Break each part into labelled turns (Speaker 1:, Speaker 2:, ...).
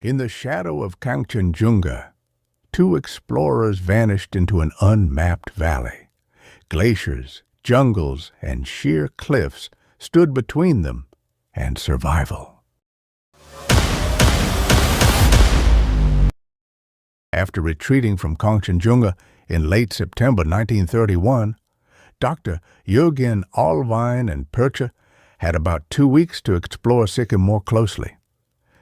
Speaker 1: In the shadow of Kangchenjunga, two explorers vanished into an unmapped valley. Glaciers, jungles, and sheer cliffs stood between them and survival. After retreating from Kangchenjunga in late September 1931, Dr. Jürgen Olivine and Percher had about 2 weeks to explore Sikkim more closely.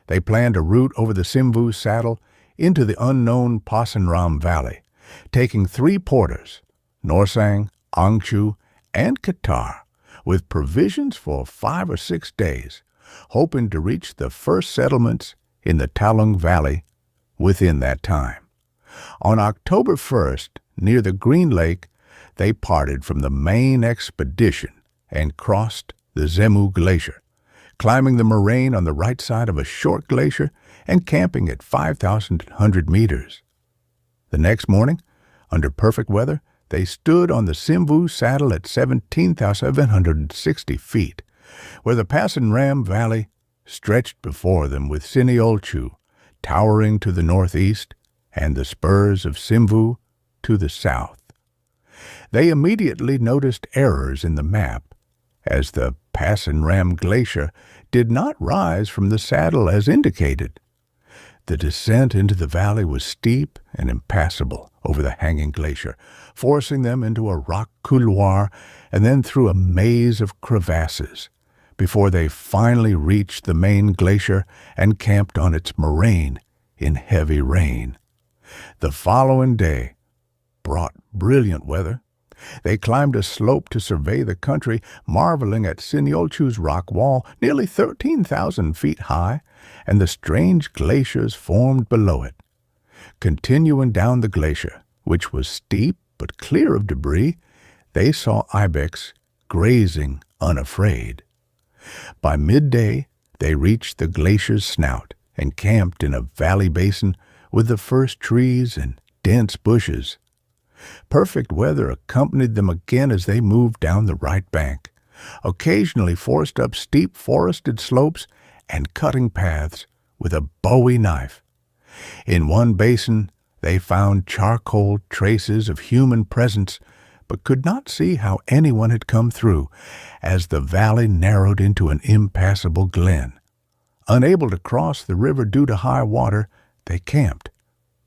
Speaker 1: They planned a route over the Simvu Saddle into the unknown Passanram Valley, taking 3 porters, Norsang, Angchu, and Qatar, with provisions for 5 or 6 days, hoping to reach the first settlements in the Talung Valley within that time. On October 1st, near the Green Lake, they parted from the main expedition and crossed the Simvu Glacier, climbing the moraine on the right side of a short glacier and camping at 5,100 meters. The next morning, under perfect weather, they stood on the Simvu Saddle at 17,760 feet, where the Passanram Valley stretched before them with Sinolchu towering to the northeast and the spurs of Simvu to the south. They immediately noticed errors in the map, as the Passanram Glacier did not rise from the saddle as indicated. The descent into the valley was steep and impassable over the hanging glacier, forcing them into a rock couloir and then through a maze of crevasses, before they finally reached the main glacier and camped on its moraine in heavy rain. The following day brought brilliant weather. They climbed a slope to survey the country, marveling at Sinolchu's rock wall, nearly 13,000 feet high, and the strange glaciers formed below it. Continuing down the glacier, which was steep but clear of debris, they saw ibex grazing unafraid. By midday, they reached the glacier's snout and camped in a valley basin with the first trees and dense bushes. Perfect weather accompanied them again as they moved down the right bank, occasionally forced up steep forested slopes and cutting paths with a bowie knife. In one basin, they found charcoal traces of human presence, but could not see how anyone had come through, as the valley narrowed into an impassable glen. Unable to cross the river due to high water, they camped,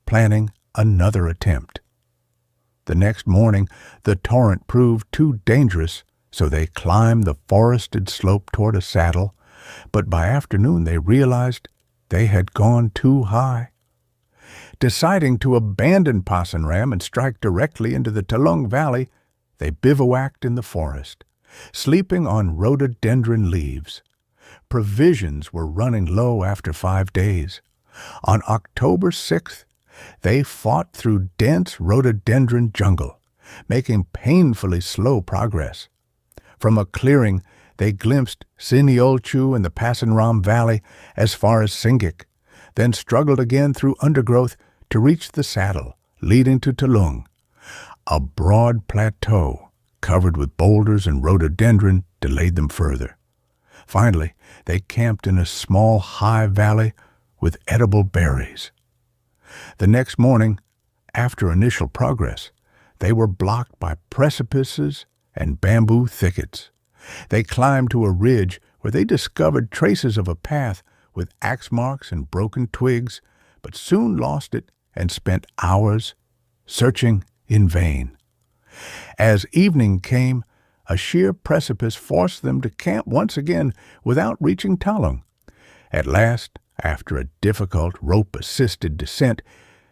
Speaker 1: planning another attempt. The next morning, the torrent proved too dangerous, so they climbed the forested slope toward a saddle, but by afternoon they realized they had gone too high. Deciding to abandon Passanram and strike directly into the Talung Valley, they bivouacked in the forest, sleeping on rhododendron leaves. Provisions were running low after 5 days. On October 6th, they fought through dense rhododendron jungle, making painfully slow progress. From a clearing, they glimpsed Sinolchu and the Passanram Valley as far as Singik, then struggled again through undergrowth to reach the saddle, leading to Talung. A broad plateau, covered with boulders and rhododendron, delayed them further. Finally, they camped in a small high valley with edible berries. The next morning, after initial progress, they were blocked by precipices and bamboo thickets. They climbed to a ridge where they discovered traces of a path with axe marks and broken twigs, but soon lost it and spent hours searching in vain. As evening came, a sheer precipice forced them to camp once again without reaching Talung. At last, after a difficult rope-assisted descent,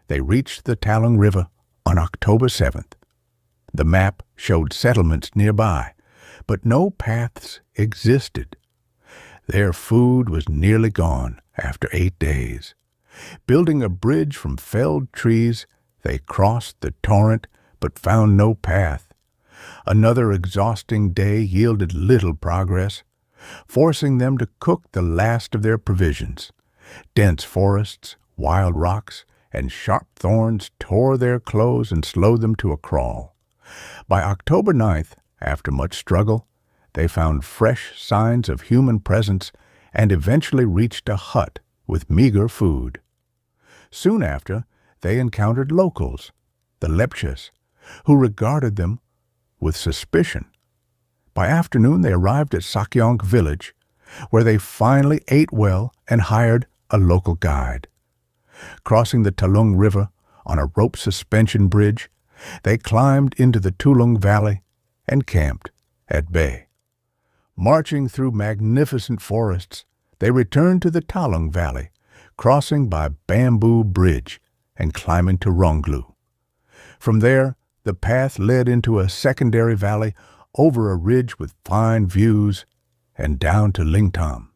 Speaker 1: they reached the Talung River on October 7th. The map showed settlements nearby, but no paths existed. Their food was nearly gone after 8 days. Building a bridge from felled trees, they crossed the torrent but found no path. Another exhausting day yielded little progress, forcing them to cook the last of their provisions. Dense forests, wild rocks, and sharp thorns tore their clothes and slowed them to a crawl. By October 9th, after much struggle, they found fresh signs of human presence and eventually reached a hut with meager food. Soon after, they encountered locals, the Lepchas, who regarded them with suspicion. By afternoon, they arrived at Sakyong village, where they finally ate well and hired a local guide. Crossing the Talung River on a rope suspension bridge, they climbed into the Talung Valley and camped at bay. Marching through magnificent forests, they returned to the Talung Valley, crossing by Bamboo Bridge and climbing to Ronglu. From there, the path led into a secondary valley over a ridge with fine views and down to Lingtam,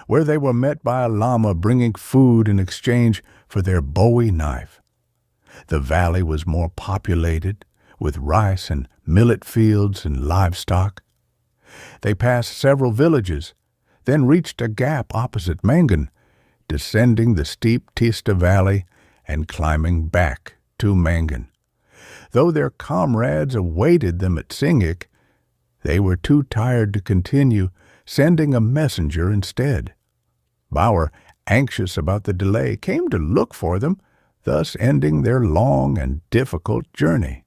Speaker 1: where they were met by a lama bringing food in exchange for their Bowie knife. The valley was more populated, with rice and millet fields and livestock. They passed several villages, then reached a gap opposite Mangan, descending the steep Tista Valley and climbing back to Mangan. Though their comrades awaited them at Singik, they were too tired to continue, sending a messenger instead. Bauer, anxious about the delay, came to look for them, thus ending their long and difficult journey.